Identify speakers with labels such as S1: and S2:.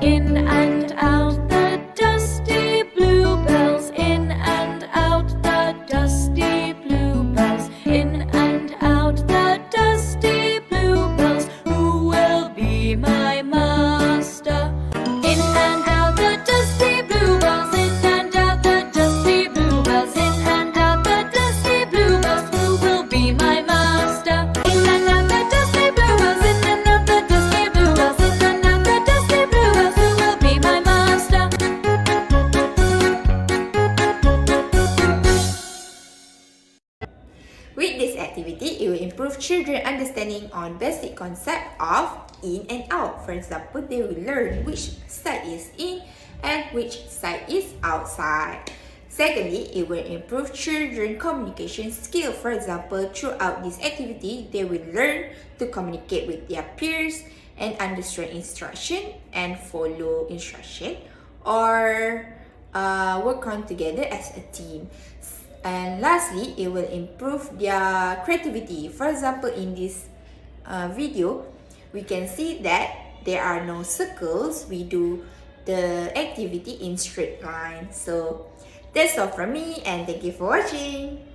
S1: In and out the dusty bluebells, in and out the dusty bluebells, in and out the dusty bluebells. Who will be my master? In and out the dusty bluebells, in and out the dusty bluebells, in and out the dusty bluebells. Who will be my master? In and out the dusty bluebells, in and out the dusty bluebells, in and out the dusty bluebells. Who will be my master?
S2: With this activity, it will improve children's understanding on basic concept of in and out. For example, they will learn which side is in and which side is outside. Secondly, it will improve children's communication skill. For example, throughout this activity, they will learn to communicate with their peers and understand instruction and follow instruction, or work on together as a team. And lastly, it will improve their creativity. For example, in this video, we can see that there are no circles. We do the activity in straight line. So that's all from me, and thank you for watching.